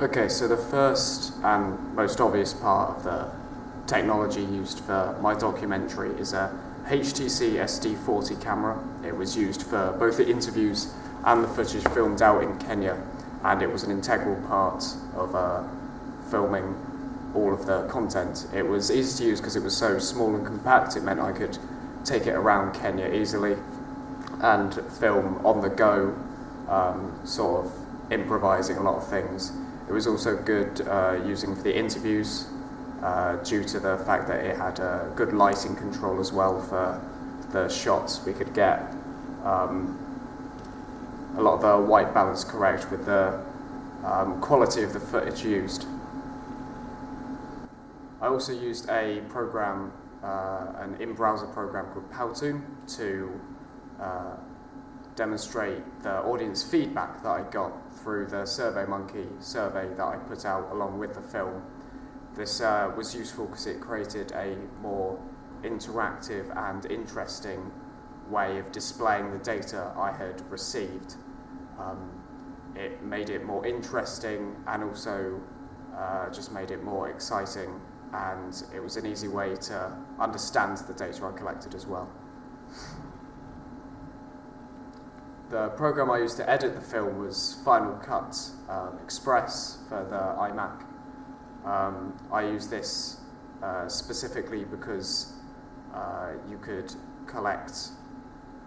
Okay, so the first and most obvious part of the technology used for my documentary is a HTC SD40 camera. It was used for both the interviews and the footage filmed out in Kenya, and it was an integral part of filming all of the content. It was easy to use because it was so small and compact. It meant I could take it around Kenya easily and film on the go, sort of improvising a lot of things. It was also good using for the interviews due to the fact that it had good lighting control as well for the shots. We could get a lot of the white balance correct with the quality of the footage used. I also used a program, an in-browser program called Powtoon to demonstrate the audience feedback that I got through the SurveyMonkey survey that I put out along with the film. This was useful because it created a more interactive and interesting way of displaying the data I had received. It made it more interesting and also just made it more exciting, and it was an easy way to understand the data I collected as well. The program I used to edit the film was Final Cut Express for the iMac. I used this specifically because you could collect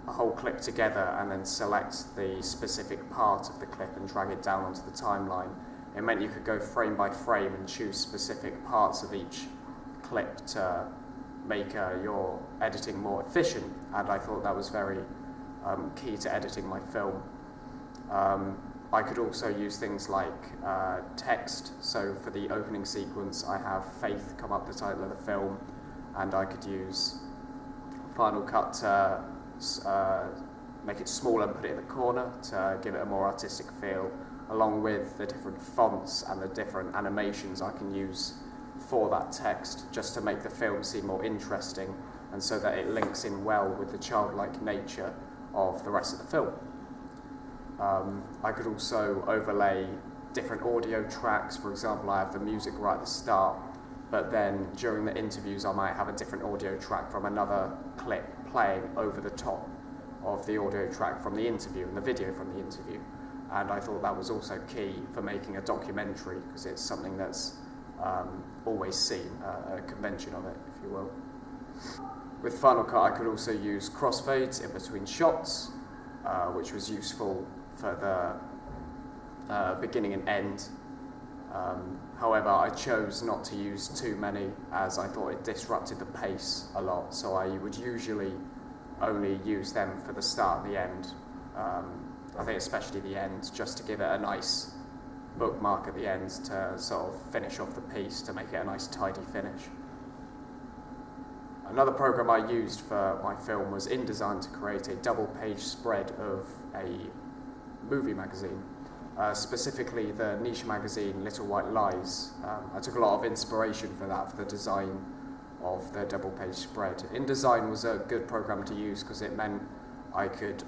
a whole clip together and then select the specific part of the clip and drag it down onto the timeline. It meant you could go frame by frame and choose specific parts of each clip to make your editing more efficient, and I thought that was very key to editing my film. I could also use things like text, so for the opening sequence I have Faith come up the title of the film, and I could use Final Cut to make it smaller and put it in the corner to give it a more artistic feel, along with the different fonts and the different animations I can use for that text, just to make the film seem more interesting and so that it links in well with the childlike nature of the rest of the film. I could also overlay different audio tracks. For example, I have the music right at the start, but then during the interviews I might have a different audio track from another clip playing over the top of the audio track from the interview and the video from the interview. And I thought that was also key for making a documentary, because it's something that's always seen, a convention of it, if you will. With Final Cut I could also use crossfades in between shots, which was useful for the beginning and end. However, I chose not to use too many, as I thought it disrupted the pace a lot, so I would usually only use them for the start and the end. I think especially the end, just to give it a nice bookmark at the end to sort of finish off the piece, to make it a nice tidy finish. Another program I used for my film was InDesign to create a double-page spread of a movie magazine, specifically the niche magazine Little White Lies. I took a lot of inspiration for that, for the design of the double-page spread. InDesign was a good program to use because it meant I could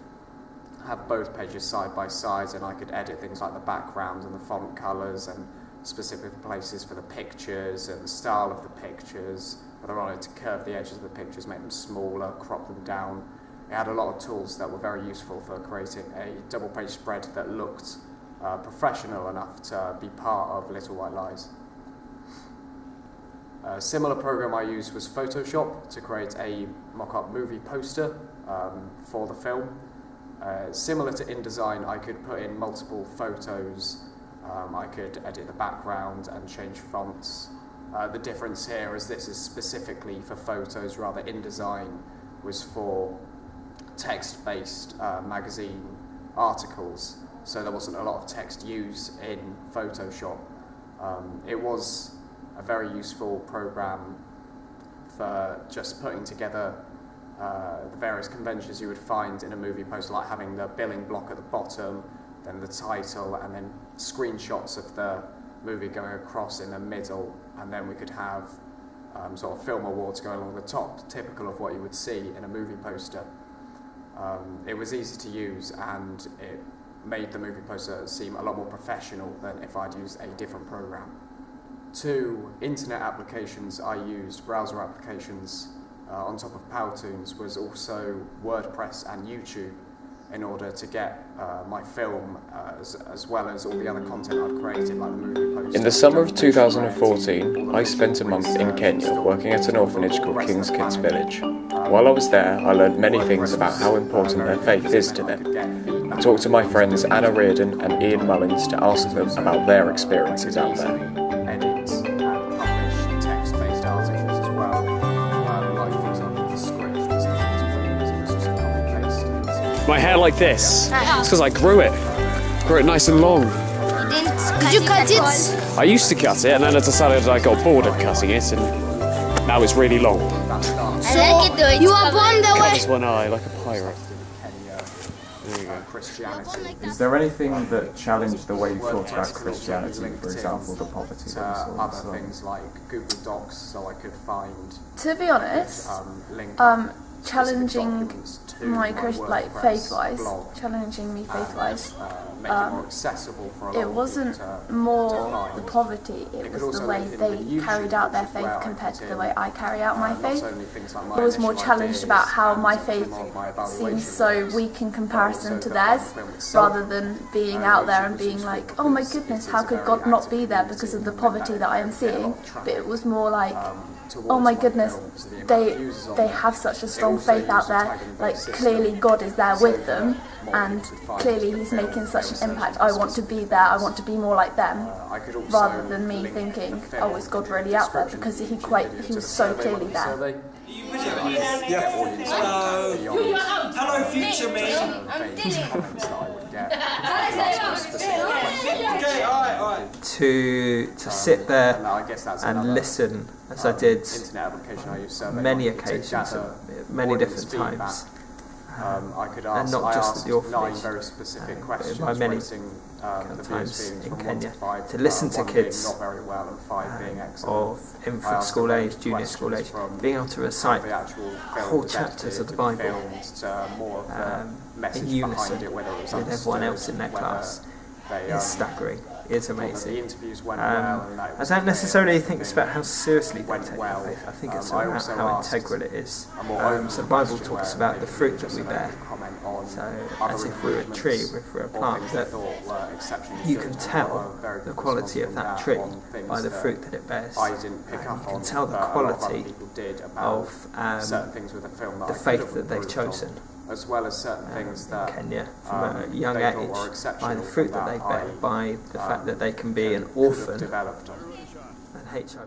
have both pages side by side, and I could edit things like the background and the font colours and specific places for the pictures and the style of the pictures, whether I wanted to curve the edges of the pictures, make them smaller, crop them down. It had a lot of tools that were very useful for creating a double-page spread that looked professional enough to be part of Little White Lies. A similar program I used was Photoshop to create a mock-up movie poster for the film. Similar to InDesign, I could put in multiple photos. I could edit the background and change fonts. The difference here is this is specifically for photos, rather InDesign was for text-based magazine articles, so there wasn't a lot of text used in Photoshop. It was a very useful program for just putting together the various conventions you would find in a movie poster, like having the billing block at the bottom, then the title, and then screenshots of the movie going across in the middle, and then we could have sort of film awards going along the top, typical of what you would see in a movie poster. It was easy to use, and it made the movie poster seem a lot more professional than if I'd used a different program. 2 internet applications I used, browser applications, on top of Powtoons, was also WordPress and YouTube, in order to get my film as well as all the other content I'd created, like the movie poster. In the summer of 2014, I spent a month in Kenya working at an orphanage called King's Kids Village. While I was there, I learned many things about how important their faith is to them. I talked to my friends Anna Reardon and Ian Mullins to ask them about their experiences out there. Edit and publish text-based articles as well. Like, for example, the script was just a copy-paste into... My hair like this. It's because I grew it. Grew it nice and long. Did you cut it? I used to cut it and then I decided I got bored of cutting it and now it's really long. So you are born the way. Covers one eye like a pirate. Christianity. Is there anything that challenged the way you thought about Christianity, for example, the poverty that you saw? Other things like Google Docs, so I could find... To be honest, link challenging my WordPress faith-wise, blog, challenging me faith-wise, make it more accessible for a lot it of wasn't people to more find. the poverty, it was also the way link in they the YouTube carried out their as faith well. compared to the way I carry out my Not faith. only things like my I was more initial challenged ideas about how and my faith more of my evaluation seems so goals, weak in but comparison also to the theirs, film itself, rather than being out there and which being was like, useful oh my because goodness, it how is a could very God not active be there because of the community poverty that I am and get a lot seeing? of traffic, But it was more like, towards oh my my goodness, films, the amount they of users on they them. have such a It strong also faith out used a there, tagging-based like system, clearly God is there so with that them, more and people could find clearly the he's film making such an film impact. sessions I want to be there, I want to be more like them, I could also rather than me link thinking, the film oh, is God really out there? description Because of the he YouTube video to was the so survey clearly monkey there. survey. Hello, future me. Okay, alright. To sit there and listen, as I did many occasions, many different times. I could and ask, not I just asked at the orphanage, 9 very specific but questions, by many rating the viewers' times feelings in from 1 Kenya, to 5, to listen to 1 being kids not very well and 5 being excellent. of I infant asked school them age, junior school age, questions from being able to how recite the actual film whole was chapters of edited the Bible and filmed to more of the message in unison behind it, whether it was with everyone understood, else in their whether class they, is staggering. It's thought that amazing. the interviews went well and that it I was don't clear necessarily think it's everything about how seriously they went take well. their faith. I think it's I about also how asked integral it is. a more open So the Bible question talks where about the maybe fruit that just we so bear. they could comment on So other as if we're a tree, improvements if we're a or plant, things they that thought were exceptionally you good, can and tell got a very the good quality response of from that that tree on things by the that fruit that it bears. I didn't pick up You can on, tell the but a lot of other quality people did about of certain things with the film that the I could faith have that they've improved on, chosen. as well as certain things In that Kenya from a young they age, thought were by exceptional the fruit that they that bear, I, by the fact that they can be an could have orphan developed on. and HIV.